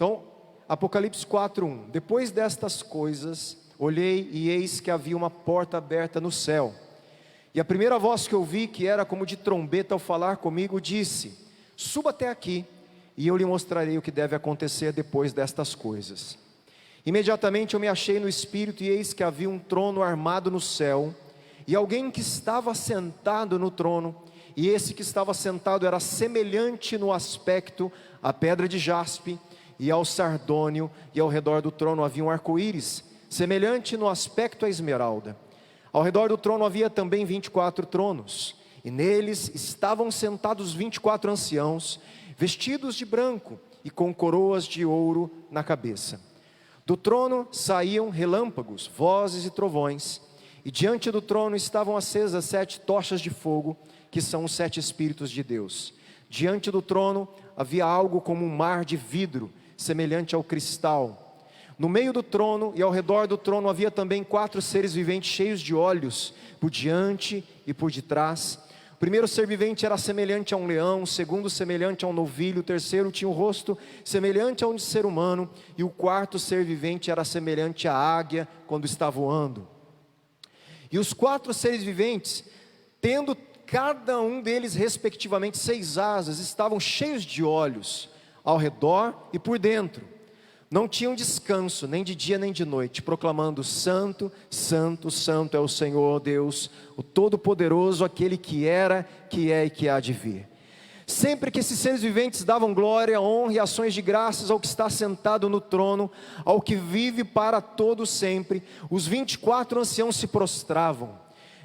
Então, Apocalipse 4:1. Depois destas coisas, olhei e eis que havia uma porta aberta no céu. E a primeira voz que ouvi, que era como de trombeta ao falar comigo, disse: suba até aqui, e eu lhe mostrarei o que deve acontecer depois destas coisas. Imediatamente eu me achei no Espírito, e eis que havia um trono armado no céu, e alguém que estava sentado no trono, e esse que estava sentado era semelhante no aspecto à pedra de jaspe, e ao sardônio, e ao redor do trono havia um arco-íris, semelhante no aspecto à esmeralda. Ao redor do trono havia também 24 tronos, e neles estavam sentados 24 anciãos, vestidos de branco, e com coroas de ouro na cabeça. Do trono saíam relâmpagos, vozes e trovões, e diante do trono estavam acesas 7 tochas de fogo, que são os 7 Espíritos de Deus. Diante do trono havia algo como um mar de vidro, semelhante ao cristal. No meio do trono e ao redor do trono havia também 4 seres viventes cheios de olhos, por diante e por detrás. O primeiro ser vivente era semelhante a um leão, o segundo semelhante a um novilho, o terceiro tinha o rosto semelhante a um de ser humano, e o quarto ser vivente era semelhante à águia quando está voando. E os 4 seres viventes, tendo cada um deles respectivamente 6 asas, estavam cheios de olhos ao redor e por dentro. Não tinham descanso, nem de dia nem de noite, proclamando: Santo, Santo, Santo é o Senhor Deus, o Todo-Poderoso, aquele que era, que é e que há de vir. Sempre que esses seres viventes davam glória, honra e ações de graças ao que está sentado no trono, ao que vive para todo sempre, os 24 anciãos se prostravam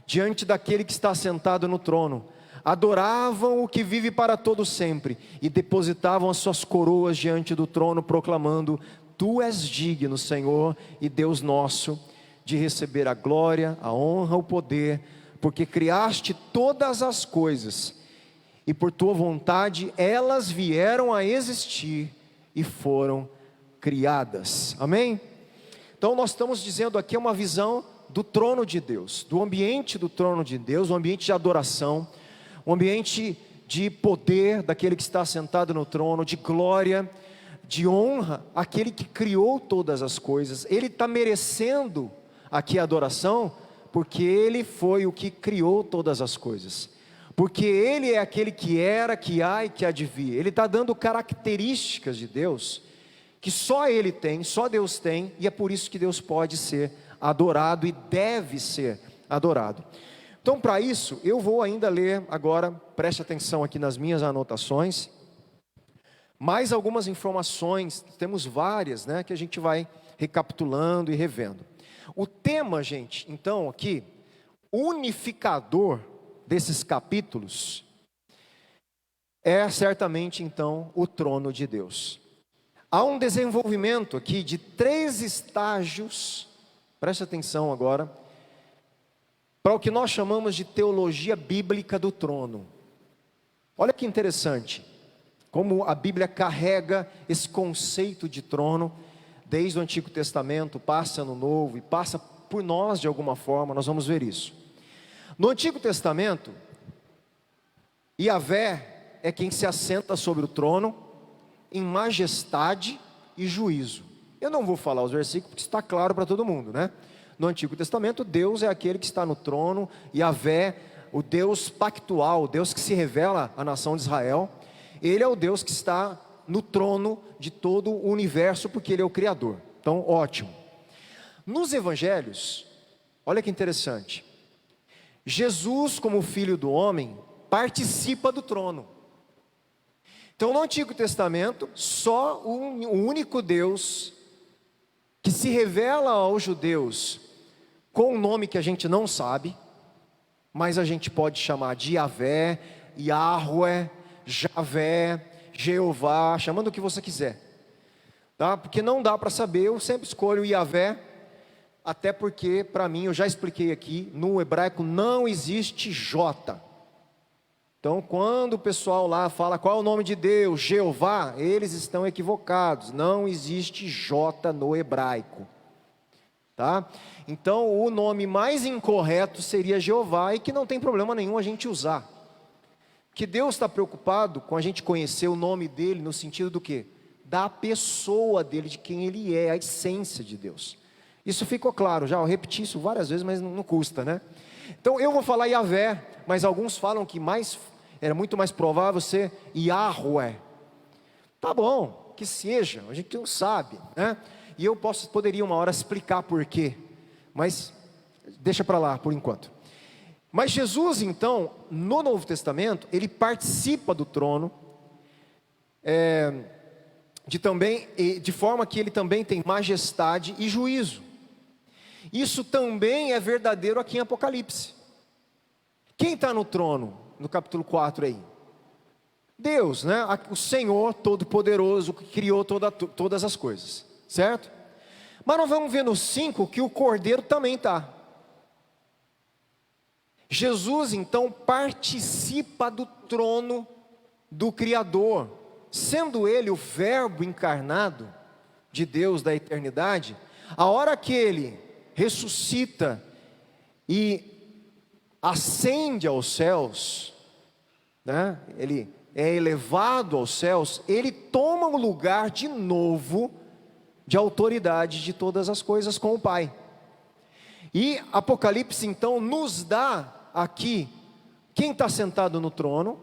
diante daquele que está sentado no trono, adoravam o que vive para todo sempre, e depositavam as suas coroas diante do trono, proclamando: Tu és digno, Senhor e Deus nosso, de receber a glória, a honra, o poder, porque criaste todas as coisas, e por tua vontade elas vieram a existir e foram criadas. Amém? Então nós estamos dizendo aqui uma visão do trono de Deus, do ambiente do trono de Deus, um ambiente de adoração, um ambiente de poder daquele que está sentado no trono, de glória, de honra, aquele que criou todas as coisas. Ele está merecendo aqui a adoração, porque Ele foi o que criou todas as coisas, porque Ele é aquele que era, que há e que há de vir. Ele está dando características de Deus, que só Ele tem, só Deus tem, e é por isso que Deus pode ser adorado e deve ser adorado. Então, para isso, eu vou ainda ler agora, preste atenção aqui nas minhas anotações, mais algumas informações, temos várias, né, que a gente vai recapitulando e revendo. O tema, gente, então aqui, unificador desses capítulos, é certamente então o trono de Deus. Há um desenvolvimento aqui de 3 estágios, preste atenção agora, para o que nós chamamos de teologia bíblica do trono. Olha que interessante, como a Bíblia carrega esse conceito de trono, desde o Antigo Testamento, passa no Novo, e passa por nós de alguma forma, nós vamos ver isso. No Antigo Testamento, Yahvé é quem se assenta sobre o trono, em majestade e juízo. Eu não vou falar os versículos, porque está claro para todo mundo, né? No Antigo Testamento, Deus é aquele que está no trono, Yahvé, o Deus pactual, o Deus que se revela à nação de Israel. Ele é o Deus que está no trono de todo o universo, porque Ele é o Criador. Então, ótimo. Nos Evangelhos, olha que interessante, Jesus, como Filho do homem, participa do trono. Então, no Antigo Testamento, só o único Deus que se revela aos judeus com um nome que a gente não sabe, mas a gente pode chamar de Yahvé, Yahweh, Javé, Jeová, chamando o que você quiser, tá? Porque não dá para saber, eu sempre escolho Yahvé, até porque para mim, eu já expliquei aqui, no hebraico não existe J. Então quando o pessoal lá fala qual é o nome de Deus, Jeová, eles estão equivocados, não existe J no hebraico, tá? Então o nome mais incorreto seria Jeová, e que não tem problema nenhum a gente usar, que Deus está preocupado com a gente conhecer o nome dele, no sentido do quê? da pessoa dele, de quem ele é, a essência de Deus. Isso ficou claro já, eu repeti isso várias vezes, mas não custa, né? Então eu vou falar Yahvé, mas alguns falam que era muito mais provável ser Yahweh. Tá bom, que seja, a gente não sabe, né? E eu poderia uma hora explicar por quê, mas deixa para lá por enquanto. Mas Jesus então, no Novo Testamento, ele participa do trono, de forma que ele também tem majestade e juízo. Isso também é verdadeiro aqui em Apocalipse. Quem está no trono, no capítulo 4 aí? Deus, né? O Senhor Todo-Poderoso, que criou todas as coisas, certo? Mas nós vamos ver no 5 que o Cordeiro também está. Jesus então participa do trono do Criador, sendo Ele o Verbo encarnado de Deus da eternidade. A hora que Ele ressuscita e ascende aos céus, né? Ele é elevado aos céus, Ele toma o lugar de novo de autoridade de todas as coisas com o Pai. E Apocalipse então nos dá aqui quem está sentado no trono,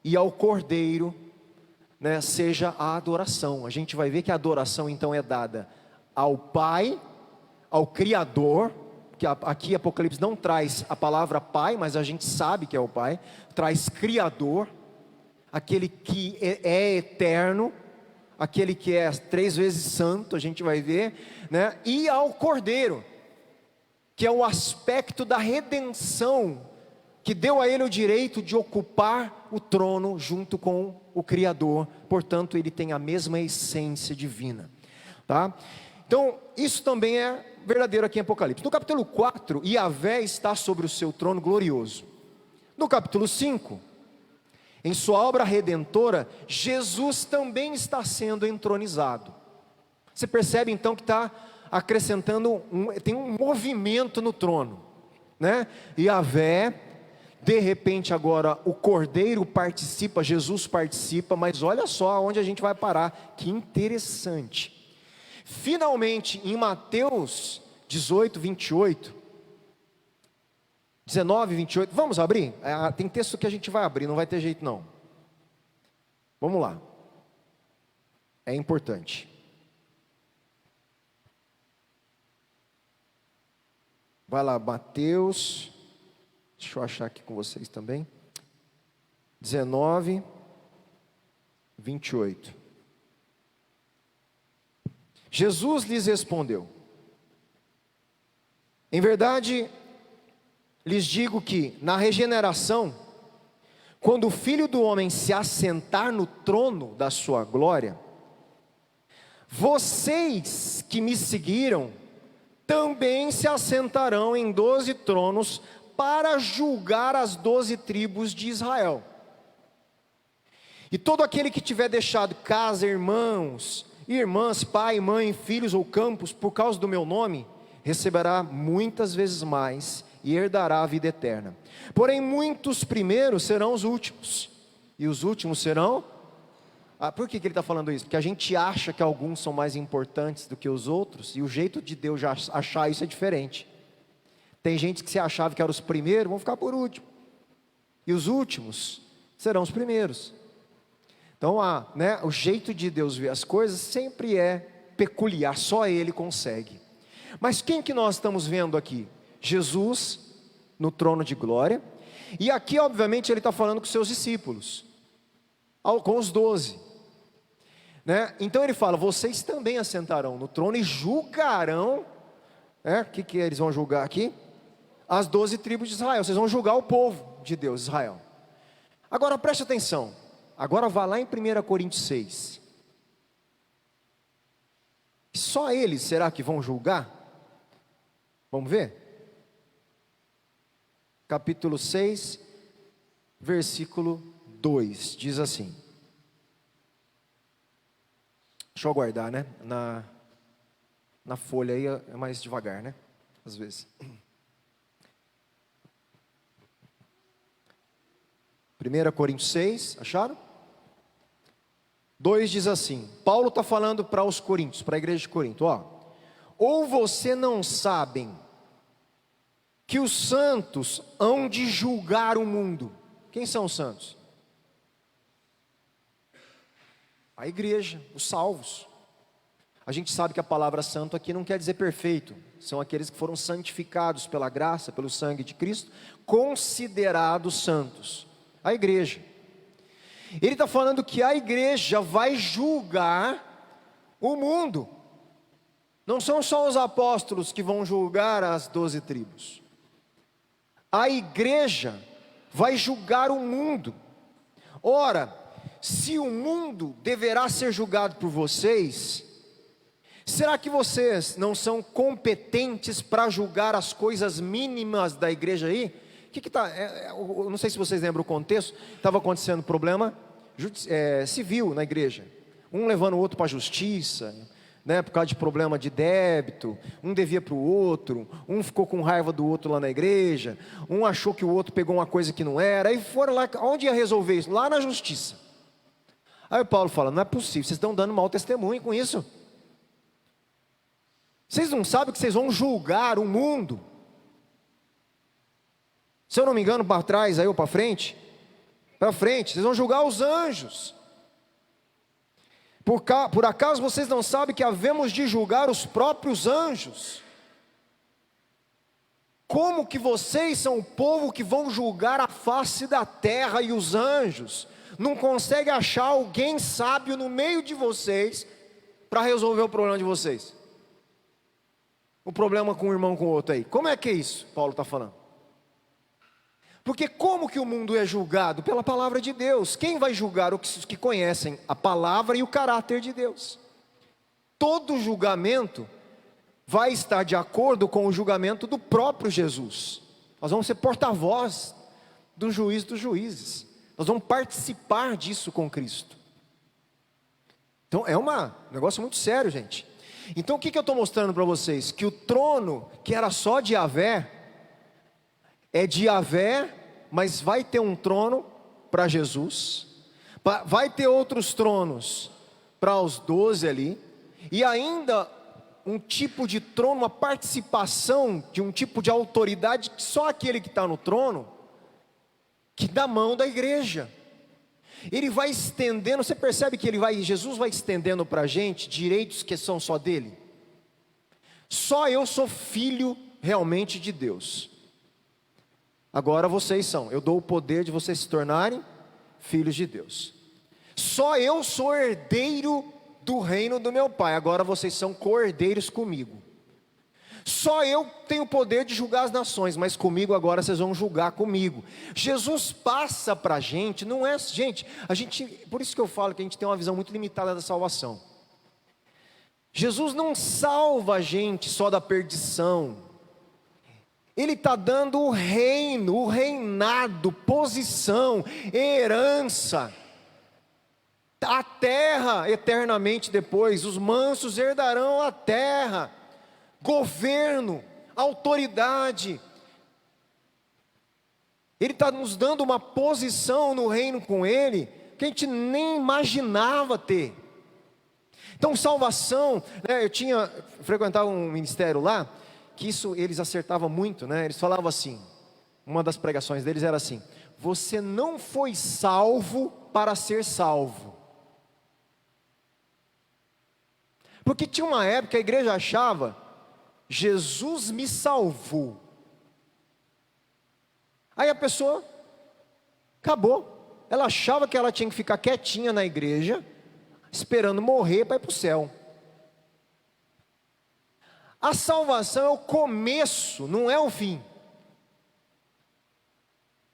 e ao Cordeiro, né, seja a adoração. A gente vai ver que a adoração então é dada ao Pai, ao Criador, que aqui Apocalipse não traz a palavra Pai, mas a gente sabe que é o Pai, traz Criador, aquele que é eterno, aquele que é 3 vezes santo, a gente vai ver, né, e ao Cordeiro, que é o aspecto da redenção, que deu a ele o direito de ocupar o trono junto com o Criador, portanto ele tem a mesma essência divina, tá? Então isso também é verdadeiro aqui em Apocalipse. No capítulo 4, Yahvé está sobre o seu trono glorioso. No capítulo 5, em sua obra redentora, Jesus também está sendo entronizado. Você percebe então que está acrescentando, tem um movimento no trono, né? Yahvé, de repente agora o Cordeiro participa, Jesus participa, mas olha só onde a gente vai parar, que interessante. Finalmente em Mateus 18, 28, 19, 28, vamos abrir? Tem texto que a gente vai abrir, não vai ter jeito não. Vamos lá, é importante. Vai lá, Mateus, deixa eu achar aqui com vocês também, 19, 28. Jesus lhes respondeu: em verdade lhes digo que na regeneração, quando o Filho do Homem se assentar no trono da sua glória, vocês que me seguiram também se assentarão em 12 tronos para julgar as 12 tribos de Israel. E todo aquele que tiver deixado casa, irmãos, irmãs, pai, mãe, filhos ou campos por causa do meu nome, receberá muitas vezes mais e herdará a vida eterna. Porém muitos primeiros serão os últimos, e os últimos serão... por que ele está falando isso? Porque a gente acha que alguns são mais importantes do que os outros, e o jeito de Deus já achar isso é diferente. Tem gente que se achava que eram os primeiros, vão ficar por último, e os últimos serão os primeiros. Então o jeito de Deus ver as coisas sempre é peculiar, só Ele consegue. Mas quem que nós estamos vendo aqui? Jesus no trono de glória, e aqui obviamente Ele está falando com os seus discípulos, com os 12, né? Então Ele fala, vocês também assentarão no trono e julgarão, o que eles vão julgar aqui? As 12 tribos de Israel, vocês vão julgar o povo de Deus, Israel. Agora preste atenção, agora vá lá em 1 Coríntios 6, só eles será que vão julgar? Vamos ver? Capítulo 6, versículo 2, diz assim, deixa eu aguardar, né? Na folha aí é mais devagar, né? Às vezes. 1 Coríntios 6, acharam? 2 diz assim, Paulo está falando para os coríntios, para a igreja de Corinto, ou você não sabem que os santos hão de julgar o mundo? Quem são os santos? A igreja, os salvos. A gente sabe que a palavra santo aqui não quer dizer perfeito, são aqueles que foram santificados pela graça, pelo sangue de Cristo, considerados santos, a igreja. Ele está falando que a igreja vai julgar o mundo, não são só os apóstolos que vão julgar as 12 tribos, a igreja vai julgar o mundo. Ora, se o mundo deverá ser julgado por vocês, será que vocês não são competentes para julgar as coisas mínimas da igreja aí? Eu não sei se vocês lembram o contexto. Estava acontecendo problema civil na igreja, um levando o outro para a justiça, né, por causa de problema de débito, um devia para o outro, um ficou com raiva do outro lá na igreja, um achou que o outro pegou uma coisa que não era, aí foram lá, onde ia resolver isso? Lá na justiça. Aí o Paulo fala, não é possível, vocês estão dando mau testemunho com isso. Vocês não sabem que vocês vão julgar o mundo? Se eu não me engano, para trás, aí ou para frente, vocês vão julgar os anjos. Por acaso vocês não sabem que havemos de julgar os próprios anjos? Como que vocês são o povo que vão julgar a face da terra e os anjos? Não consegue achar alguém sábio no meio de vocês para resolver o problema de vocês? O problema com um irmão com o outro aí. Como é que é isso? Paulo está falando. Porque como que o mundo é julgado? Pela palavra de Deus. Quem vai julgar? Os que conhecem a palavra e o caráter de Deus. Todo julgamento vai estar de acordo com o julgamento do próprio Jesus. Nós vamos ser porta-voz do juiz dos juízes. Nós vamos participar disso com Cristo. Então é um negócio muito sério, gente. Então o que eu estou mostrando para vocês? Que o trono, que era só de Yahvé, é de Yahvé, mas vai ter um trono para Jesus, vai ter outros tronos para os 12 ali, e ainda um tipo de trono, uma participação de um tipo de autoridade, que só aquele que está no trono, que dá mão da igreja. Ele vai estendendo, você percebe que Jesus vai estendendo para a gente direitos que são só dele. Só eu sou filho realmente de Deus. Agora vocês são, eu dou o poder de vocês se tornarem filhos de Deus. Só eu sou herdeiro do reino do meu Pai, agora vocês são co-herdeiros comigo. Só eu tenho o poder de julgar as nações, mas comigo agora vocês vão julgar comigo. Jesus passa para a gente, não é, gente, por isso que eu falo que a gente tem uma visão muito limitada da salvação. Jesus não salva a gente só da perdição. Ele está dando o reino, o reinado, posição, herança, a terra eternamente depois. Os mansos herdarão a terra, governo, autoridade. Ele está nos dando uma posição no reino com Ele, que a gente nem imaginava ter. Então salvação, né, eu frequentava um ministério lá, que isso eles acertavam muito, né? Eles falavam assim, uma das pregações deles era assim: você não foi salvo para ser salvo. Porque tinha uma época que a igreja achava, Jesus me salvou. Aí a pessoa acabou, ela achava que ela tinha que ficar quietinha na igreja, esperando morrer para ir para o céu. A salvação é o começo, não é o fim.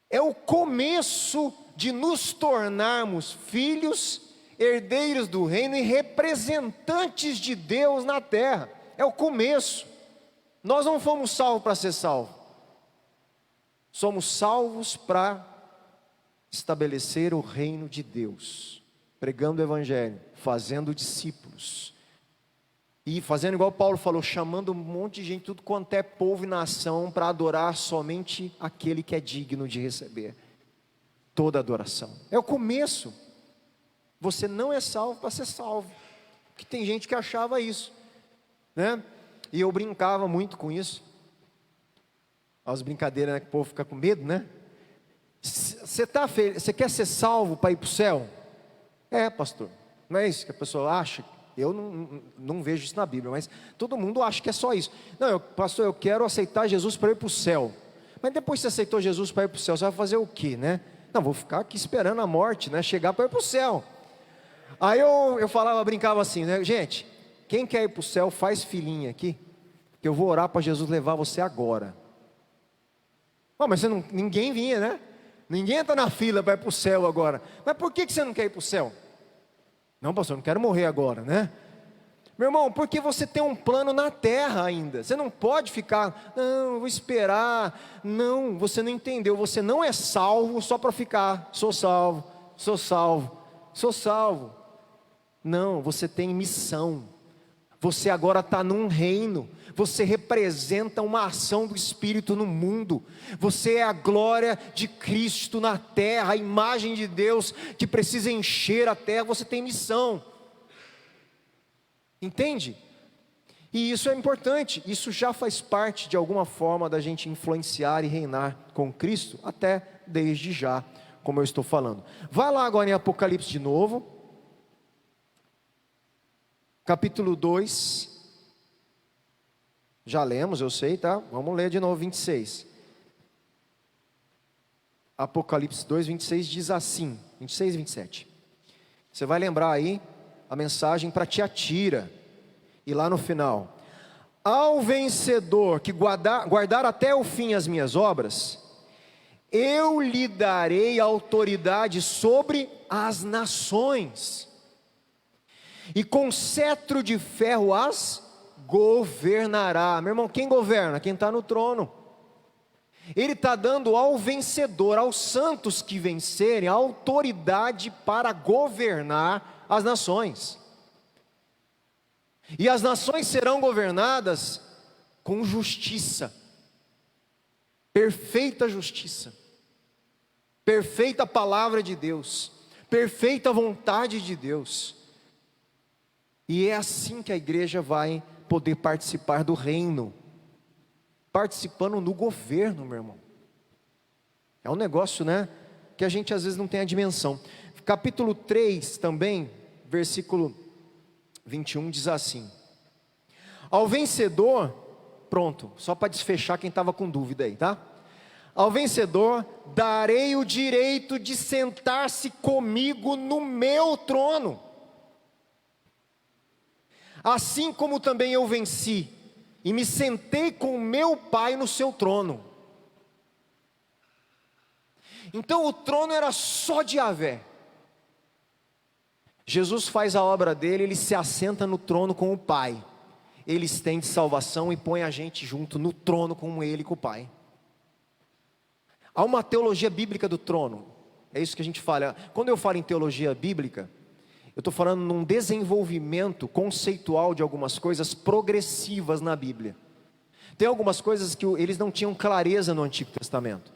É o começo de nos tornarmos filhos, herdeiros do reino e representantes de Deus na terra. É o começo. Nós não fomos salvos para ser salvos. Somos salvos para estabelecer o reino de Deus, pregando o evangelho, fazendo discípulos. E fazendo igual Paulo falou, chamando um monte de gente, tudo quanto é povo e nação, para adorar somente aquele que é digno de receber toda adoração. É o começo. Você não é salvo para ser salvo. Porque tem gente que achava isso, né? E eu brincava muito com isso. As brincadeiras, né, que o povo fica com medo, né? Você quer ser salvo para ir para o céu? Pastor, não é isso que a pessoa acha? Eu não vejo isso na Bíblia, mas todo mundo acha que é só isso. Não, pastor, eu quero aceitar Jesus para ir para o céu. Mas depois que você aceitou Jesus para ir para o céu, você vai fazer o quê, né? Não, vou ficar aqui esperando a morte, né? Chegar para ir para o céu. Aí eu falava, brincava assim, né? Gente, quem quer ir para o céu, faz filinha aqui, que eu vou orar para Jesus levar você agora. Mas ninguém vinha, né? Ninguém está na fila para ir para o céu agora. Mas por que você não quer ir para o céu? Não, pastor, eu não quero morrer agora, né? Meu irmão, porque você tem um plano na terra ainda. Você não pode ficar, não, eu vou esperar. Não, você não entendeu. Você não é salvo só para ficar, sou salvo, sou salvo, sou salvo. Não, você tem missão. Você agora está num reino. Você representa uma ação do Espírito no mundo. Você é a glória de Cristo na terra, a imagem de Deus que precisa encher a terra. Você tem missão. Entende? E isso é importante. Isso já faz parte de alguma forma da gente influenciar e reinar com Cristo, até desde já, como eu estou falando. Vai lá agora em Apocalipse de novo. Capítulo 2. Já lemos, eu sei, tá? Vamos ler de novo 26. Apocalipse 2, 26 diz assim, 26 e 27. Você vai lembrar aí a mensagem para Tiatira. E lá no final: ao vencedor que guardar até o fim as minhas obras, eu lhe darei autoridade sobre as nações, e com cetro de ferro as governará. Meu irmão, quem governa? Quem está no trono. Ele está dando ao vencedor, aos santos que vencerem, a autoridade para governar as nações. E as nações serão governadas com justiça, perfeita justiça, perfeita palavra de Deus, perfeita vontade de Deus. E é assim que a igreja vai poder participar do reino, participando no governo, meu irmão. É um negócio, né, que a gente às vezes não tem a dimensão. Capítulo 3 também, versículo 21 diz assim: ao vencedor, pronto, só para desfechar quem estava com dúvida aí, tá? Ao vencedor darei o direito de sentar-se comigo no meu trono, assim como também eu venci e me sentei com o meu Pai no seu trono. Então o trono era só de Yahvé. Jesus faz a obra dele, ele se assenta no trono com o Pai. Ele estende salvação e põe a gente junto no trono com ele e com o Pai. Há uma teologia bíblica do trono. É isso que a gente fala. Quando eu falo em teologia bíblica, eu estou falando num desenvolvimento conceitual de algumas coisas progressivas na Bíblia. Tem algumas coisas que eles não tinham clareza no Antigo Testamento.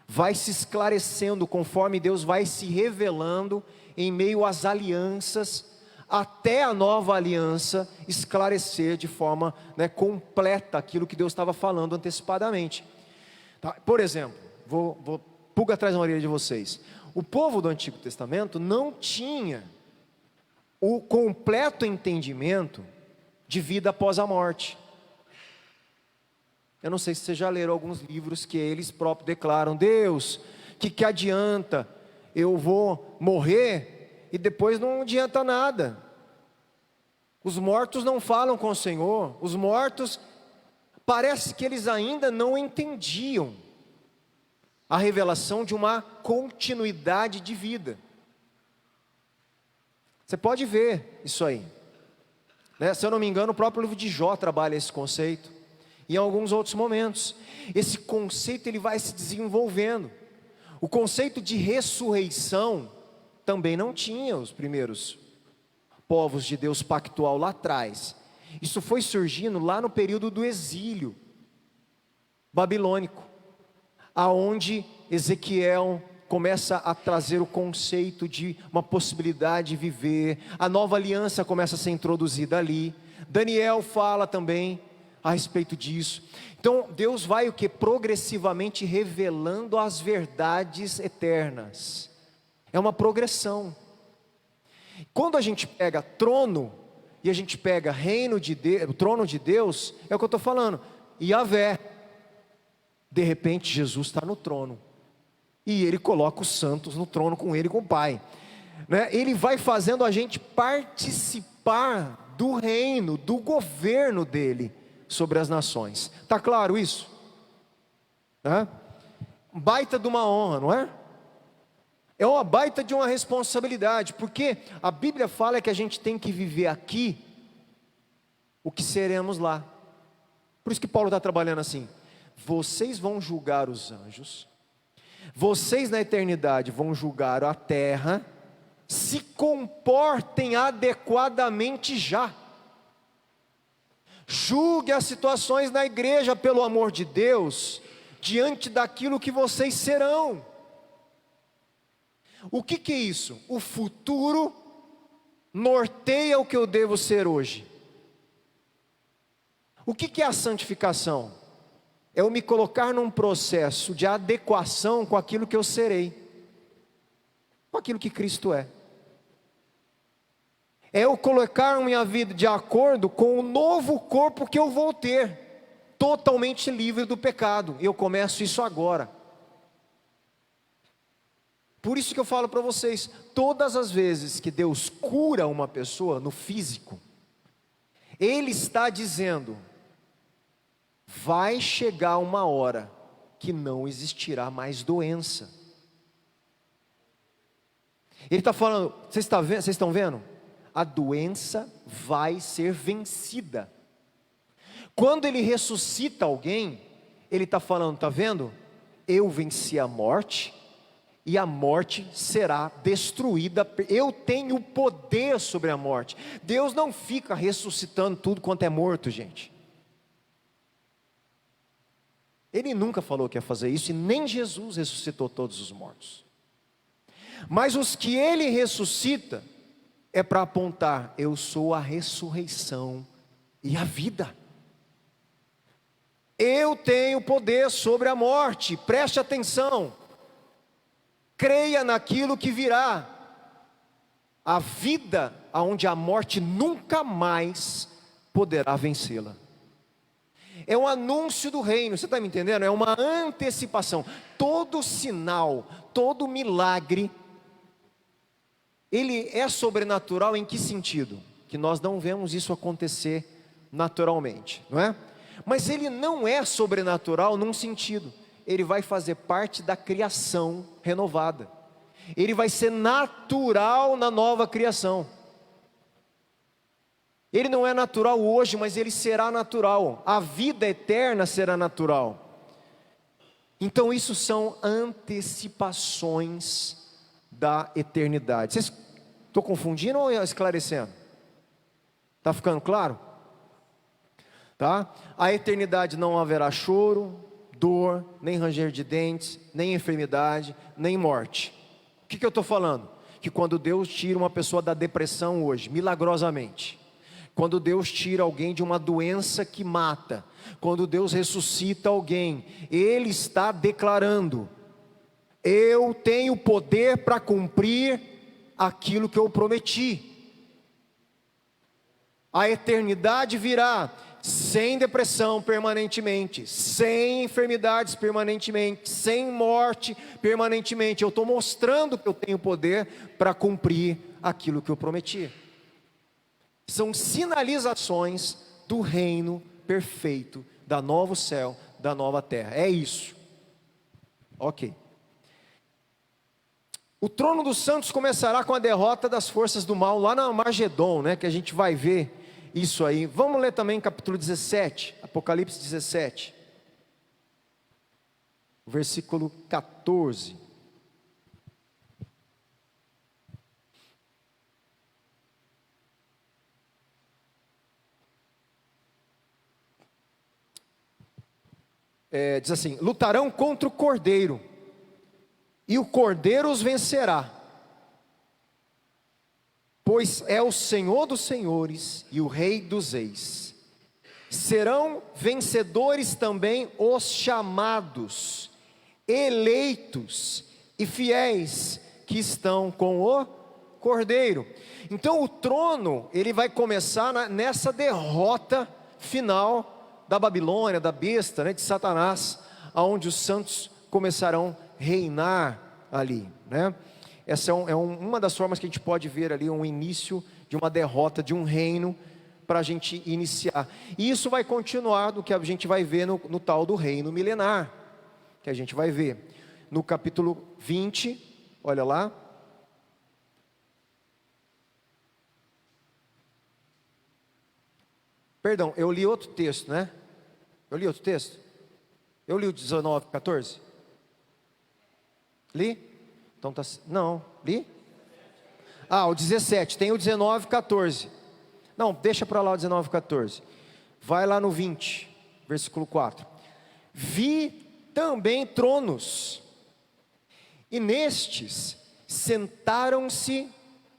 Vai se esclarecendo conforme Deus vai se revelando em meio às alianças, até a nova aliança esclarecer de forma, né, completa aquilo que Deus estava falando antecipadamente. Tá? Por exemplo, vou pulga atrás da orelha de vocês. O povo do Antigo Testamento não tinha o completo entendimento de vida após a morte. Eu não sei se vocês já leram alguns livros que eles próprios declaram: Deus, que adianta eu vou morrer e depois não adianta nada. Os mortos não falam com o Senhor. Os mortos, parece que eles ainda não entendiam a revelação de uma continuidade de vida. Você pode ver isso aí, né? Se eu não me engano, o próprio livro de Jó trabalha esse conceito, e em alguns outros momentos. Esse conceito ele vai se desenvolvendo. O conceito de ressurreição também não tinha os primeiros povos de Deus pactual lá atrás. Isso foi surgindo lá no período do exílio babilônico, aonde Ezequiel começa a trazer o conceito de uma possibilidade de viver, a nova aliança começa a ser introduzida ali, Daniel fala também a respeito disso. Então Deus vai o que? Progressivamente revelando as verdades eternas, é uma progressão. Quando a gente pega trono, e a gente pega reino de Deus, o trono de Deus, é o que eu estou falando, Yahvé, de repente Jesus está no trono, e Ele coloca os santos no trono com Ele e com o Pai, né? Ele vai fazendo a gente participar do reino, do governo dEle, sobre as nações. Está claro isso? Baita de uma honra, não é? É uma baita de uma responsabilidade, porque a Bíblia fala que a gente tem que viver aqui o que seremos lá. Por isso que Paulo está trabalhando assim: vocês vão julgar os anjos, vocês na eternidade vão julgar a terra, se comportem adequadamente já. Julgue as situações na igreja, pelo amor de Deus, diante daquilo que vocês serão. O que é isso? O futuro norteia o que eu devo ser hoje. O que é a santificação? É eu me colocar num processo de adequação com aquilo que eu serei, com aquilo que Cristo é. É eu colocar minha vida de acordo com o novo corpo que eu vou ter, totalmente livre do pecado. E eu começo isso agora. Por isso que eu falo para vocês, todas as vezes que Deus cura uma pessoa no físico, Ele está dizendo: vai chegar uma hora que não existirá mais doença. Ele está falando, vocês estão vendo? A doença vai ser vencida. Quando Ele ressuscita alguém, Ele está falando, está vendo? Eu venci a morte, e a morte será destruída. Eu tenho poder sobre a morte. Deus não fica ressuscitando tudo quanto é morto, gente. Ele nunca falou que ia fazer isso, e nem Jesus ressuscitou todos os mortos. Mas os que Ele ressuscita, é para apontar: eu sou a ressurreição e a vida. Eu tenho poder sobre a morte. Preste atenção. Creia naquilo que virá. A vida, aonde a morte nunca mais poderá vencê-la. É um anúncio do reino, você está me entendendo? É uma antecipação. Todo sinal, todo milagre, ele é sobrenatural em que sentido? Que nós não vemos isso acontecer naturalmente, não é? Mas ele não é sobrenatural num sentido: ele vai fazer parte da criação renovada. Ele vai ser natural na nova criação. Ele não é natural hoje, mas ele será natural. A vida eterna será natural. Então isso são antecipações da eternidade. Vocês estão confundindo ou esclarecendo? Está ficando claro? Tá? A eternidade não haverá choro, dor, nem ranger de dentes, nem enfermidade, nem morte. O que eu estou falando? Que quando Deus tira uma pessoa da depressão hoje, milagrosamente, quando Deus tira alguém de uma doença que mata, quando Deus ressuscita alguém, Ele está declarando: eu tenho poder para cumprir aquilo que eu prometi. A eternidade virá sem depressão permanentemente, sem enfermidades permanentemente, sem morte permanentemente. Eu estou mostrando que eu tenho poder para cumprir aquilo que eu prometi. São sinalizações do reino perfeito, da novo céu, da nova terra. É isso. Ok. O trono dos santos começará com a derrota das forças do mal lá na Armagedon, né? Que a gente vai ver isso aí. Vamos ler também capítulo 17, Apocalipse 17, versículo 14. Diz assim: lutarão contra o cordeiro, e o Cordeiro os vencerá, pois é o Senhor dos senhores e o Rei dos reis. Serão vencedores também os chamados, eleitos e fiéis que estão com o Cordeiro. Então o trono, ele vai começar nessa derrota final da Babilônia, da besta, né, de Satanás, aonde os santos começarão a reinar ali, né? Essa uma das formas que a gente pode ver ali um início de uma derrota de um reino para a gente iniciar. E isso vai continuar do que a gente vai ver no tal do reino milenar, que a gente vai ver no capítulo 20, olha lá. Perdão, eu li outro texto, né? Eu li outro texto? Eu li o 19, 14? Li? Então tá, não, li? O 17, tem o 19, 14. Não, deixa para lá o 19, 14. Vai lá no 20, versículo 4. Vi também tronos, e nestes sentaram-se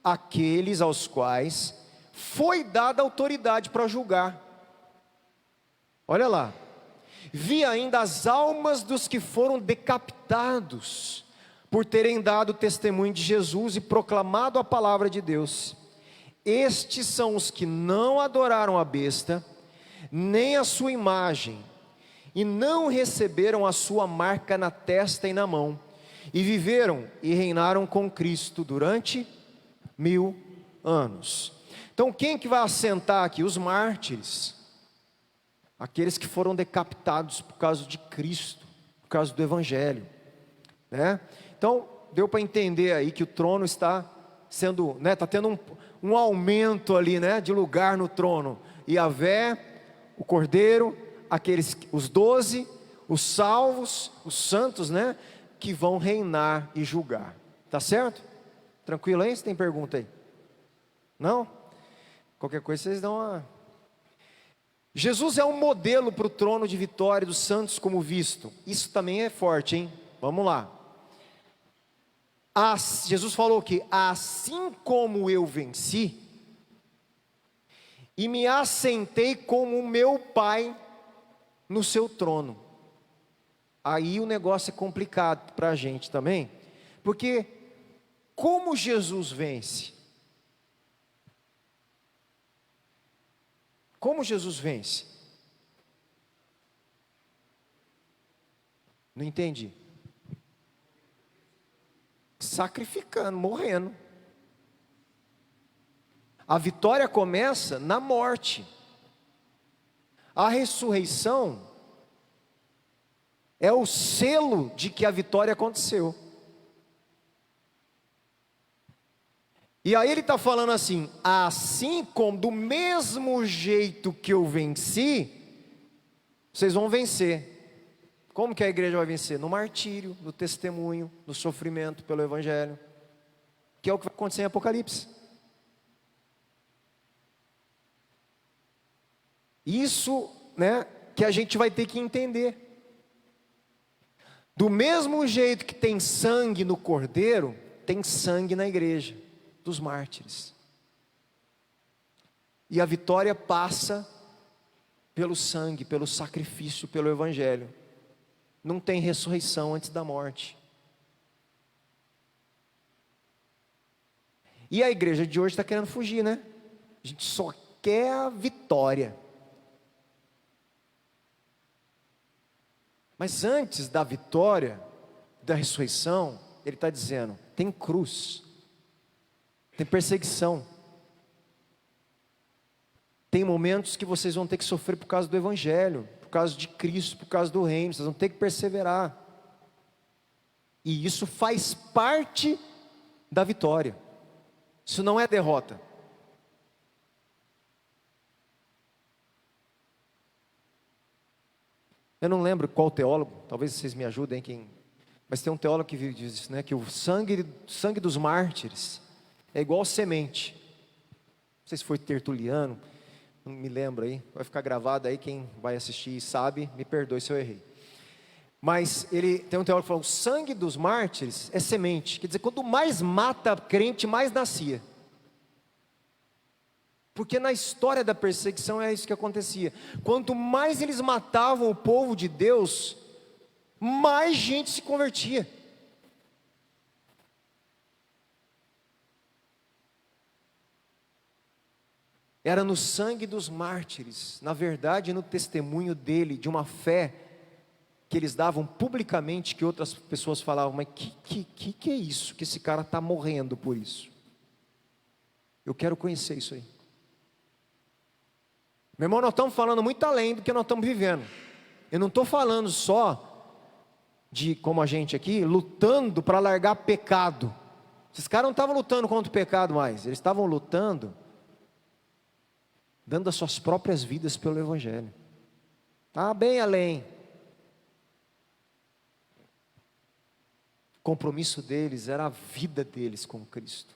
aqueles aos quais foi dada autoridade para julgar. Olha lá. Vi ainda as almas dos que foram decapitados, por terem dado testemunho de Jesus e proclamado a palavra de Deus. Estes são os que não adoraram a besta, nem a sua imagem, e não receberam a sua marca na testa e na mão, e viveram e reinaram com Cristo durante 1000 anos. Então quem que vai assentar aqui? Os mártires, aqueles que foram decapitados por causa de Cristo, por causa do Evangelho, né? Então deu para entender aí que o trono está sendo, né, está tendo um aumento ali, né, de lugar no trono. Yahvé, o Cordeiro, os 12, os salvos, os santos, né, que vão reinar e julgar. Tá certo? Tranquilo aí? Você tem pergunta aí? Não? Qualquer coisa vocês dão uma... Jesus é um modelo para o trono de vitória dos santos como visto. Isso também é forte, hein? Vamos lá. Jesus falou que assim como eu venci, e me assentei como o meu Pai no seu trono. Aí o negócio é complicado para a gente também, porque como Jesus vence? Como Jesus vence? Não entendi. Sacrificando, morrendo. A vitória começa na morte. A ressurreição é o selo de que a vitória aconteceu. E aí ele está falando assim: assim como do mesmo jeito que eu venci, vocês vão vencer. Como que a igreja vai vencer? No martírio, no testemunho, no sofrimento pelo Evangelho, que é o que vai acontecer em Apocalipse. Isso, né, que a gente vai ter que entender. Do mesmo jeito que tem sangue no Cordeiro, tem sangue na igreja dos mártires. E a vitória passa pelo sangue, pelo sacrifício, pelo Evangelho. Não tem ressurreição antes da morte. E a igreja de hoje está querendo fugir, né? A gente só quer a vitória. Mas antes da vitória, da ressurreição, ele está dizendo: tem cruz, tem perseguição, tem momentos que vocês vão ter que sofrer por causa do Evangelho, por causa de Cristo, por causa do reino, vocês vão ter que perseverar. E isso faz parte da vitória. Isso não é derrota. Eu não lembro qual teólogo, talvez vocês me ajudem, mas tem um teólogo que diz isso, né, que o sangue dos mártires é igual semente. Não sei se foi Tertuliano, não me lembro aí, vai ficar gravado aí, quem vai assistir e sabe, me perdoe se eu errei. Mas ele tem um teólogo que fala: o sangue dos mártires é semente. Quer dizer, quanto mais mata crente, mais nascia. Porque na história da perseguição é isso que acontecia. Quanto mais eles matavam o povo de Deus, mais gente se convertia. Era no sangue dos mártires, na verdade no testemunho dele, de uma fé que eles davam publicamente, que outras pessoas falavam: mas que é isso? Que esse cara está morrendo por isso. Eu quero conhecer isso aí. Meu irmão, nós estamos falando muito além do que nós estamos vivendo. Eu não estou falando só de, como a gente aqui, lutando para largar pecado. Esses caras não estavam lutando contra o pecado mais, eles estavam lutando, dando as suas próprias vidas pelo Evangelho. Está bem além. O compromisso deles era a vida deles com Cristo.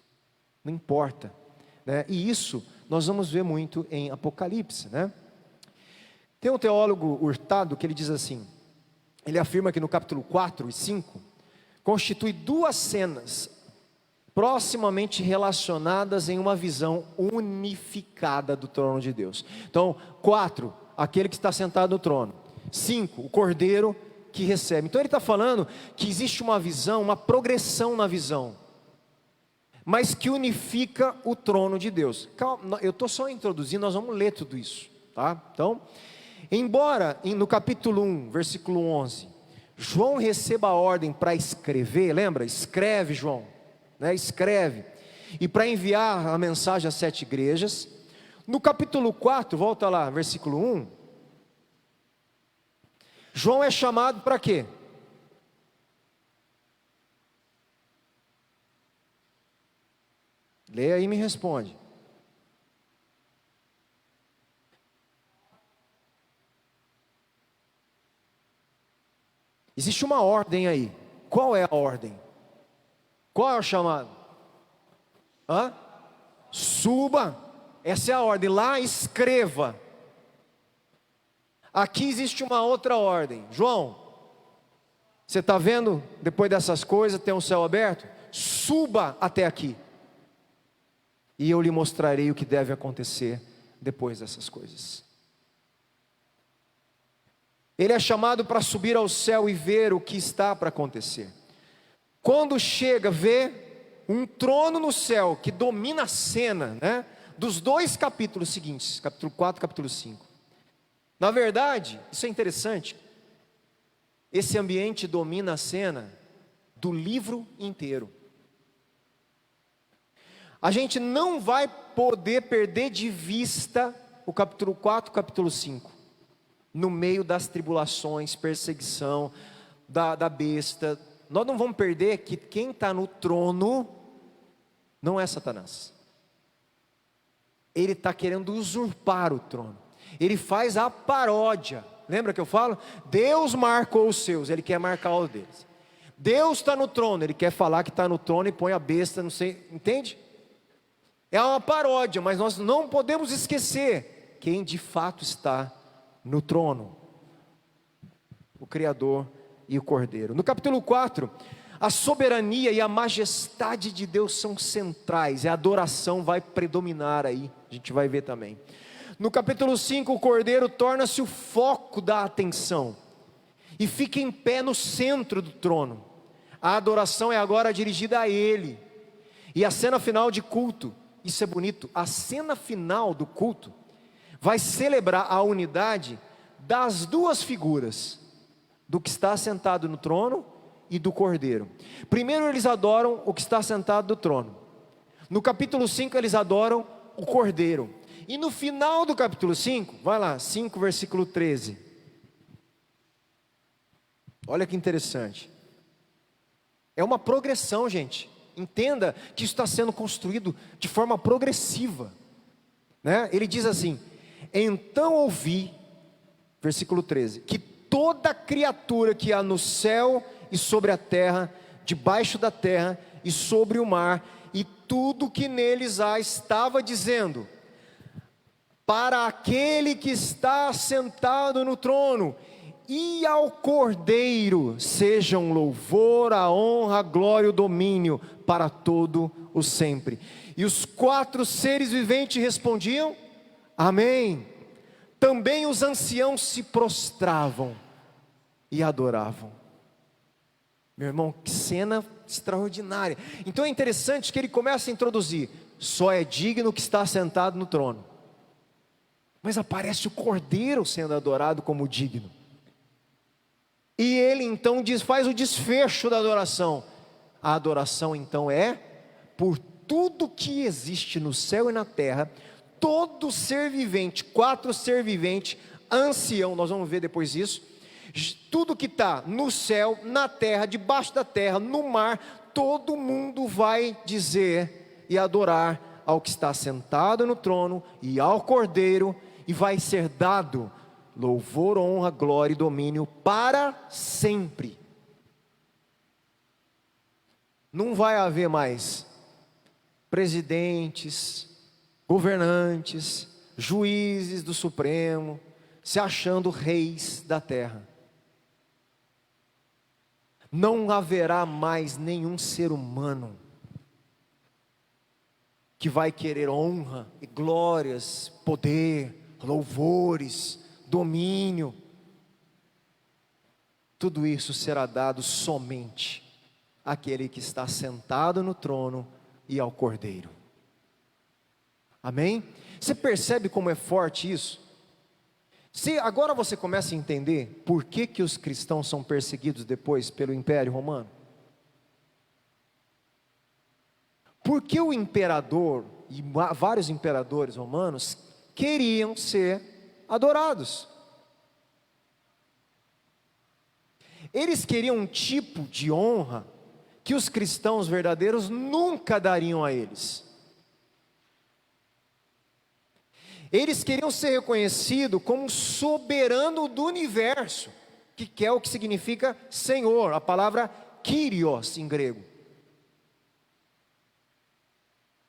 Não importa, né? E isso nós vamos ver muito em Apocalipse, né? Tem um teólogo Hurtado que ele diz assim, ele afirma que no capítulo 4 e 5, constitui duas cenas proximamente relacionadas em uma visão unificada do trono de Deus. Então, 4, aquele que está sentado no trono. 5, o cordeiro que recebe. Então ele está falando que existe uma visão, uma progressão na visão, mas que unifica o trono de Deus. Calma, eu estou só introduzindo, nós vamos ler tudo isso, tá? Então, embora no capítulo 1, versículo 11, João receba a ordem para escrever, lembra? Escreve, João, né? Escreve, e para enviar a mensagem às 7 igrejas. No capítulo 4, volta lá, versículo 1, João é chamado para quê? Leia aí e me responde. Existe uma ordem aí. Qual é a ordem? Qual é o chamado? Suba. Essa é a ordem. Lá escreva. Aqui existe uma outra ordem. João, você está vendo? Depois dessas coisas, tem um céu aberto? Suba até aqui, e eu lhe mostrarei o que deve acontecer depois dessas coisas. Ele é chamado para subir ao céu e ver o que está para acontecer. Quando chega, vê um trono no céu que domina a cena, né, dos 2 capítulos seguintes, capítulo 4 e capítulo 5. Na verdade, isso é interessante, esse ambiente domina a cena do livro inteiro. A gente não vai poder perder de vista o capítulo 4, capítulo 5, no meio das tribulações, perseguição, da besta. Nós não vamos perder que quem está no trono não é Satanás. Ele está querendo usurpar o trono. Ele faz a paródia. Lembra que eu falo? Deus marcou os seus, ele quer marcar os deles. Deus está no trono, ele quer falar que está no trono e põe a besta, não sei, entende? É uma paródia, mas nós não podemos esquecer quem de fato está no trono: o Criador e o Cordeiro. No capítulo 4, a soberania e a majestade de Deus são centrais, a adoração vai predominar aí, a gente vai ver também. No capítulo 5, o Cordeiro torna-se o foco da atenção e fica em pé no centro do trono. A adoração é agora dirigida a Ele. E a cena final de culto, isso é bonito, a cena final do culto vai celebrar a unidade das duas figuras, do que está sentado no trono e do Cordeiro. Primeiro eles adoram o que está sentado no trono. No capítulo 5 eles adoram o Cordeiro. E no final do capítulo 5, vai lá, 5 versículo 13. Olha que interessante. É uma progressão, gente. Entenda que isso está sendo construído de forma progressiva, né? Ele diz assim: então ouvi, versículo 13, que toda criatura que há no céu e sobre a terra, debaixo da terra e sobre o mar, e tudo que neles há, estava dizendo: para aquele que está sentado no trono e ao Cordeiro sejam louvor, a honra, a glória e o domínio para todo o sempre. E os 4 seres viventes respondiam: amém. Também os anciãos se prostravam e adoravam. Meu irmão, que cena extraordinária. Então é interessante que ele começa a introduzir: só é digno que está sentado no trono. Mas aparece o Cordeiro sendo adorado como digno. E ele então faz o desfecho da adoração. A adoração então é por tudo que existe no céu e na terra, todo ser vivente, 4 ser vivente, ancião, nós vamos ver depois isso, tudo que está no céu, na terra, debaixo da terra, no mar, todo mundo vai dizer e adorar ao que está sentado no trono e ao Cordeiro, e vai ser dado louvor, honra, glória e domínio para sempre. Não vai haver mais presidentes, governantes, juízes do Supremo, se achando reis da terra. Não haverá mais nenhum ser humano que vai querer honra e glórias, poder, louvores, domínio. Tudo isso será dado somente àquele que está sentado no trono e ao Cordeiro. Amém? Você percebe como é forte isso? Se agora você começa a entender por que os cristãos são perseguidos depois pelo Império Romano. Porque o imperador e vários imperadores romanos queriam ser adorados. Eles queriam um tipo de honra que os cristãos verdadeiros nunca dariam a eles. Eles queriam ser reconhecidos como soberano do universo, que é o que significa Senhor, a palavra Kyrios em grego.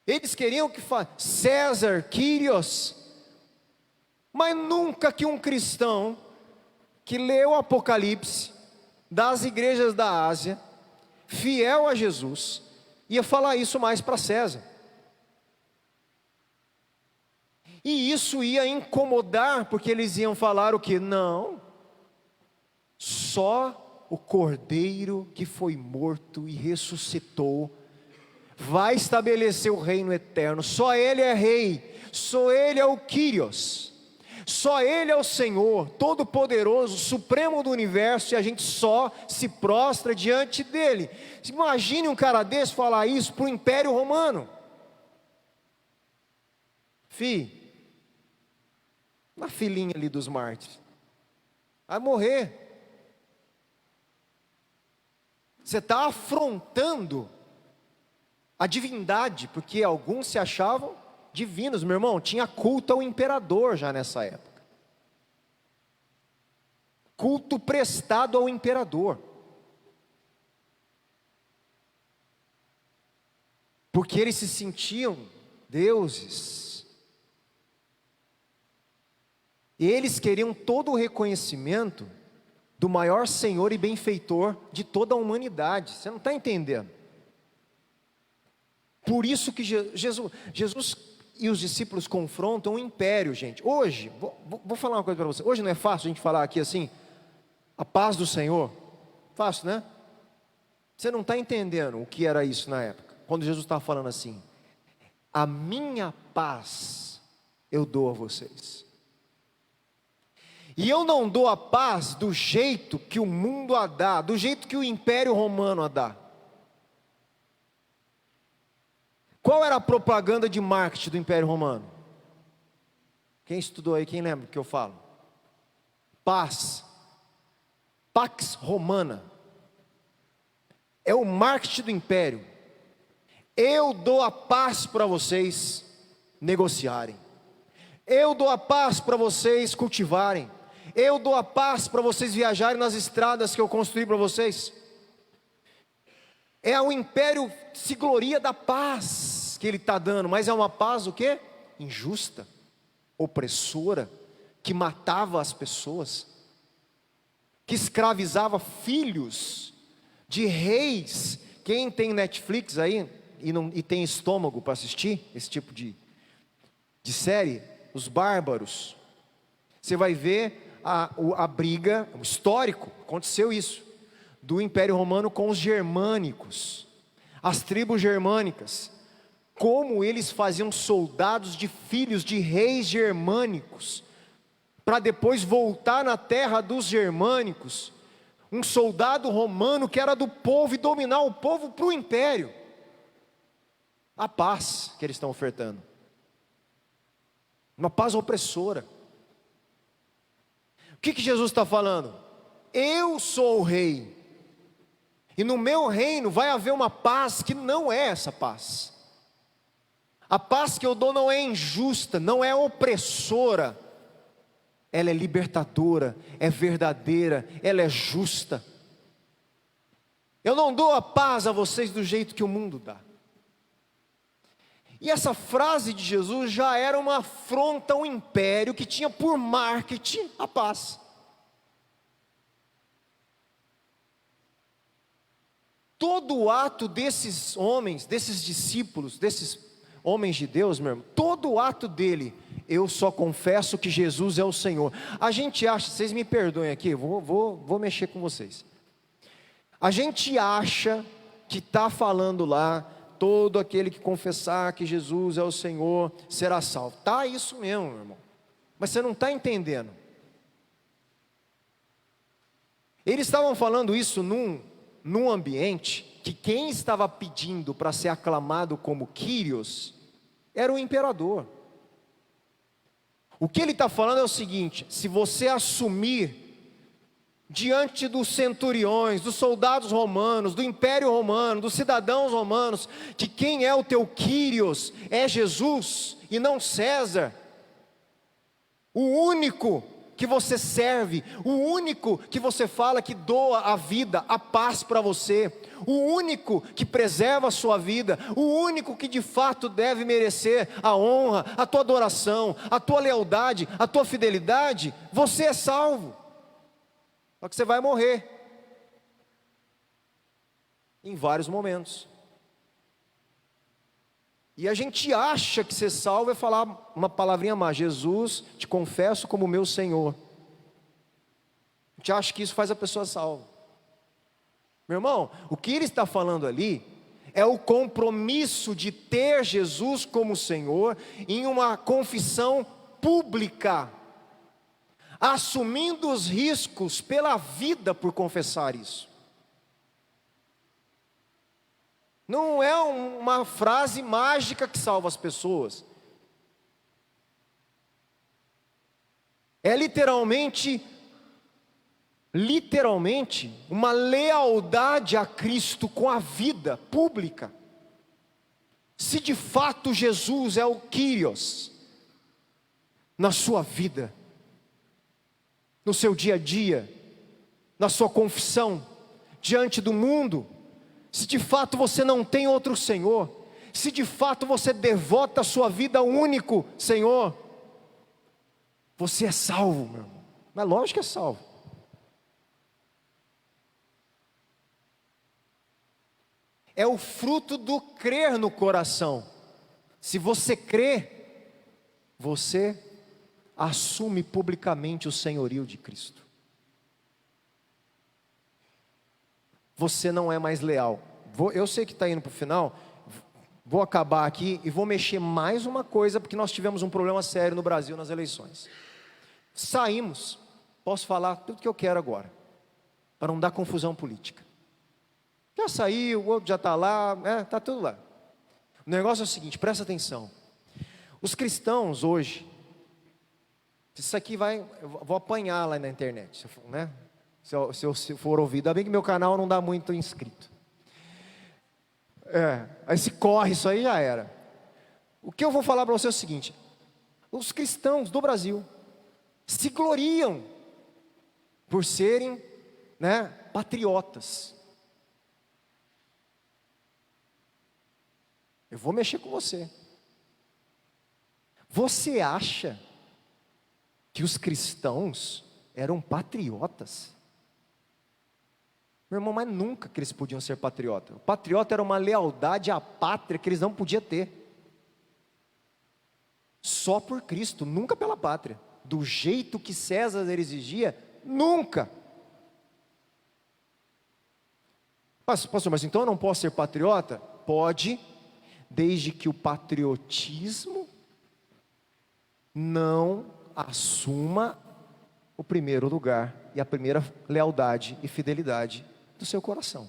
Eles queriam que César, Kyrios, mas nunca que um cristão que leu o Apocalipse das igrejas da Ásia, fiel a Jesus, ia falar isso mais para César. E isso ia incomodar, porque eles iam falar o que? Não, só o Cordeiro que foi morto e ressuscitou vai estabelecer o reino eterno. Só Ele é rei, só Ele é o Kyrios, só Ele é o Senhor Todo-Poderoso, Supremo do Universo, e a gente só se prostra diante dEle. Imagine um cara desse falar isso para o Império Romano. Na filinha ali dos mártires, vai morrer. Você está afrontando a divindade, porque alguns se achavam divinos. Meu irmão, tinha culto ao imperador já nessa época, culto prestado ao imperador, porque eles se sentiam deuses. E eles queriam todo o reconhecimento do maior Senhor e benfeitor de toda a humanidade. Você não está entendendo? Por isso que Jesus e os discípulos confrontam o império, gente. Hoje, vou falar uma coisa para você. Hoje não é fácil a gente falar aqui assim, a paz do Senhor. Fácil, né? Você não está entendendo o que era isso na época, quando Jesus estava falando assim: a minha paz eu dou a vocês. E eu não dou a paz do jeito que o mundo a dá, do jeito que o Império Romano a dá. Qual era a propaganda de marketing do Império Romano? Quem estudou aí, quem lembra do que eu falo? Paz, Pax Romana, é o marketing do Império. Eu dou a paz para vocês negociarem, eu dou a paz para vocês cultivarem, eu dou a paz para vocês viajarem nas estradas que eu construí para vocês. O império se gloria da paz que ele está dando, mas é uma paz o quê? Injusta, opressora, que matava as pessoas. que escravizava filhos de reis. Quem tem Netflix aí e tem estômago para assistir esse tipo de série, Os Bárbaros, você vai ver a briga, o histórico, aconteceu isso, do Império Romano com os germânicos, as tribos germânicas, como eles faziam soldados de filhos de reis germânicos, para depois voltar na terra dos germânicos, um soldado romano que era do povo e dominar o povo para o império. A paz que eles estão ofertando, uma paz opressora. O que Jesus está falando? Eu sou o rei, e no meu reino vai haver uma paz que não é essa paz. A paz que eu dou não é injusta, não é opressora, ela é libertadora, é verdadeira, ela é justa. Eu não dou a paz a vocês do jeito que o mundo dá. E essa frase de Jesus já era uma afronta ao império que tinha por marketing a paz. Todo o ato desses homens, desses discípulos, desses homens de Deus, meu irmão, todo o ato dele, eu só confesso que Jesus é o Senhor. A gente acha, vocês me perdoem aqui, vou mexer com vocês. A gente acha que está falando lá, todo aquele que confessar que Jesus é o Senhor será salvo. Tá isso mesmo, meu irmão. Mas você não está entendendo. Eles estavam falando isso num ambiente que quem estava pedindo para ser aclamado como Quírios era o imperador. O que ele está falando é o seguinte: se você assumir diante dos centuriões, dos soldados romanos, do império romano, dos cidadãos romanos, que quem é o teu Quírios é Jesus e não César, o único que você serve, o único que você fala que doa a vida, a paz para você, o único que preserva a sua vida, o único que de fato deve merecer a honra, a tua adoração, a tua lealdade, a tua fidelidade, você é salvo. Só que você vai morrer em vários momentos. E a gente acha que ser salvo é falar uma palavrinha mais: Jesus, te confesso como meu Senhor. A gente acha que isso faz a pessoa salva. Meu irmão, o que ele está falando ali é o compromisso de ter Jesus como Senhor em uma confissão pública, assumindo os riscos pela vida por confessar isso. Não é uma frase mágica que salva as pessoas. É literalmente, uma lealdade a Cristo com a vida pública. Se de fato Jesus é o Quírios na sua vida, no seu dia a dia, na sua confissão, diante do mundo, se de fato você não tem outro Senhor, se de fato você devota a sua vida ao único Senhor, você é salvo, meu irmão. Mas lógico que é salvo. É o fruto do crer no coração. Se você crê, você assume publicamente o senhorio de Cristo. Você não é mais leal. Eu sei que está indo para o final, vou acabar aqui e vou mexer mais uma coisa, porque nós tivemos um problema sério no Brasil nas eleições. Saímos, posso falar tudo que eu quero agora, para não dar confusão política. Já saiu, o outro já está lá, está tudo lá. O negócio é o seguinte, presta atenção. Os cristãos hoje, isso aqui eu vou apanhar lá na internet, né? Se eu for ouvido, ainda bem que meu canal não dá muito inscrito. Aí se corre isso aí, já era. O que eu vou falar para você é o seguinte: os cristãos do Brasil se gloriam por serem, né, patriotas. Eu vou mexer com você. Você acha que os cristãos eram patriotas? Meu irmão, mas nunca que eles podiam ser patriota. O patriota era uma lealdade à pátria que eles não podiam ter. Só por Cristo, nunca pela pátria. Do jeito que César exigia, nunca. Pastor, mas então eu não posso ser patriota? Pode, desde que o patriotismo não assuma o primeiro lugar e a primeira lealdade e fidelidade do seu coração.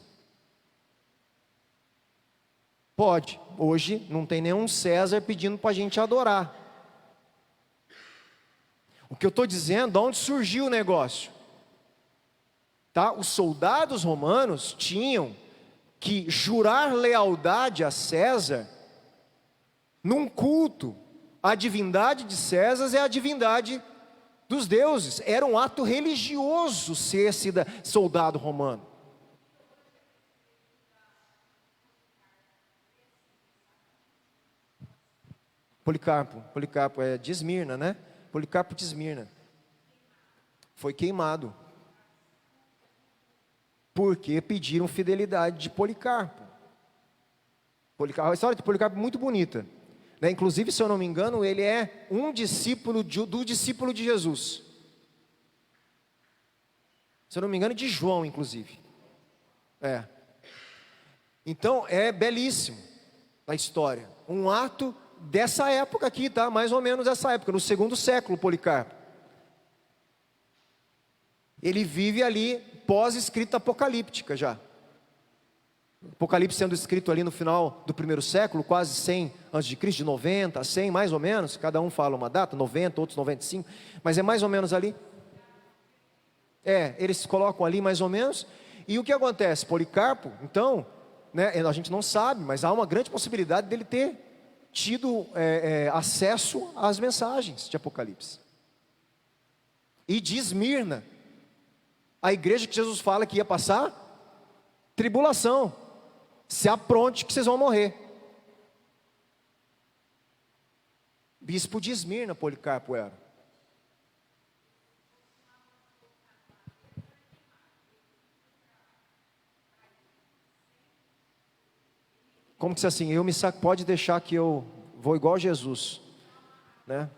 Pode, hoje não tem nenhum César pedindo para a gente adorar. O que eu estou dizendo, de onde surgiu o negócio? Tá? Os soldados romanos tinham que jurar lealdade a César num culto. A divindade de César é a divindade dos deuses. Era um ato religioso ser soldado romano. Policarpo é de Esmirna, né? Policarpo de Esmirna foi queimado porque pediram fidelidade de Policarpo. A história de Policarpo é muito bonita, né? Inclusive, se eu não me engano, ele é um discípulo do discípulo de Jesus. Se eu não me engano, de João, inclusive. Então, é belíssimo a história. Um ato dessa época aqui, tá? Mais ou menos essa época, no 2º século, Policarpo. Ele vive ali pós-escrita apocalíptica já. Apocalipse sendo escrito ali no final do 1º século, quase 100 a.C., de 90 a 100, mais ou menos. Cada um fala uma data, 90, outros 95, mas é mais ou menos ali. Eles colocam ali mais ou menos. E o que acontece? Policarpo, então, né, a gente não sabe, mas há uma grande possibilidade dele ter tido acesso às mensagens de Apocalipse. E de Esmirna, a igreja que Jesus fala que ia passar tribulação. Se apronte que vocês vão morrer. Bispo de Esmirna, Policarpo era. Como que se assim, pode deixar que eu vou igual a Jesus, né?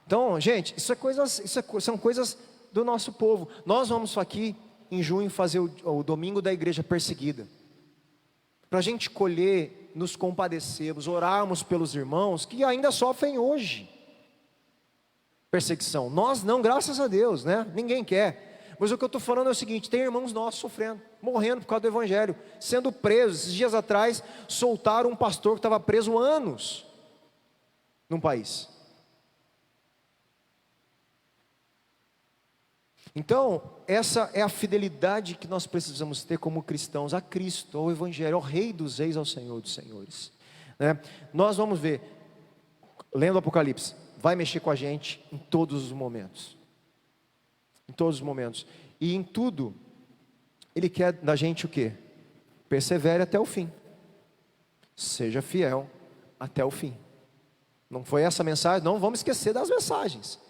Então, gente, são coisas do nosso povo. Nós vamos aqui em junho fazer o domingo da igreja perseguida, para a gente colher, nos compadecermos, orarmos pelos irmãos que ainda sofrem hoje perseguição. Nós não, graças a Deus, né? Ninguém quer. Mas o que eu estou falando é o seguinte: tem irmãos nossos sofrendo, morrendo por causa do evangelho, sendo presos. Esses dias atrás soltaram um pastor que estava preso há anos num país. Então, essa é a fidelidade que nós precisamos ter como cristãos a Cristo, ao Evangelho, ao Rei dos Reis, ao Senhor dos Senhores, né? Nós vamos ver, lendo o Apocalipse, vai mexer com a gente em todos os momentos. Em todos os momentos. E em tudo, Ele quer da gente o quê? Persevere até o fim. Seja fiel até o fim. Não foi essa a mensagem? Não vamos esquecer das mensagens.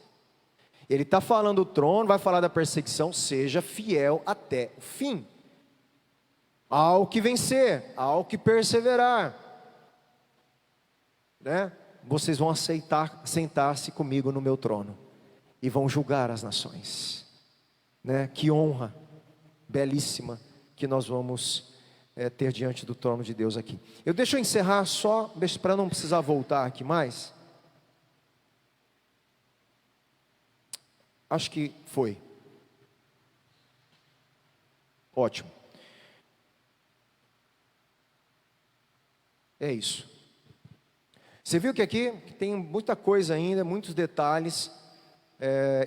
Ele está falando do trono, vai falar da perseguição. Seja fiel até o fim. Ao que vencer, ao que perseverar, né? Vocês vão sentar-se comigo no meu trono e vão julgar as nações, né? Que honra belíssima que nós vamos ter diante do trono de Deus aqui. Deixa eu encerrar só, para não precisar voltar aqui mais. Acho que foi. Ótimo. É isso. Você viu que aqui tem muita coisa ainda, muitos detalhes,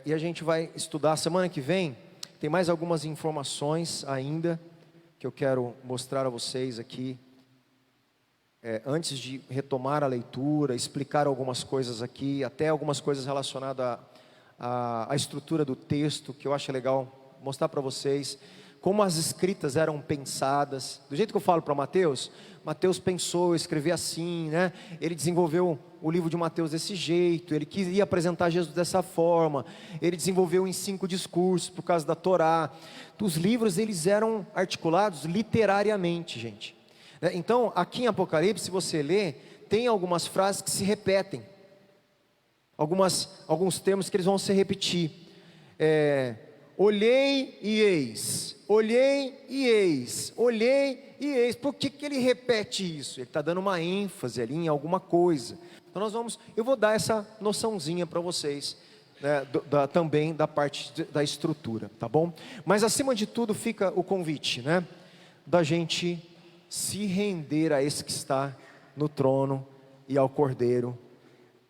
e a gente vai estudar semana que vem. Tem mais algumas informações ainda que eu quero mostrar a vocês aqui, antes de retomar a leitura, explicar algumas coisas aqui, até algumas coisas relacionadas à estrutura do texto, que eu acho legal mostrar para vocês. como as escritas eram pensadas. Do jeito que eu falo para Mateus, Mateus pensou, escrever assim, né? Ele desenvolveu o livro de Mateus desse jeito, ele queria apresentar Jesus dessa forma, ele desenvolveu em 5 discursos por causa da Torá. Os livros, eles eram articulados literariamente, gente. Então, aqui em Apocalipse, se você lê, tem algumas frases que se repetem, alguns termos que eles vão se repetir. Olhei e eis, olhei e eis, olhei e eis. Por que ele repete isso? Ele está dando uma ênfase ali em alguma coisa. Então eu vou dar essa noçãozinha para vocês, né, também da parte da estrutura, tá bom? Mas acima de tudo fica o convite, né, da gente se render a esse que está no trono e ao Cordeiro.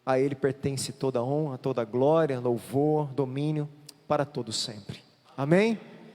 A Ele pertence toda a honra, toda a glória, louvor, domínio, para todo sempre. Amém?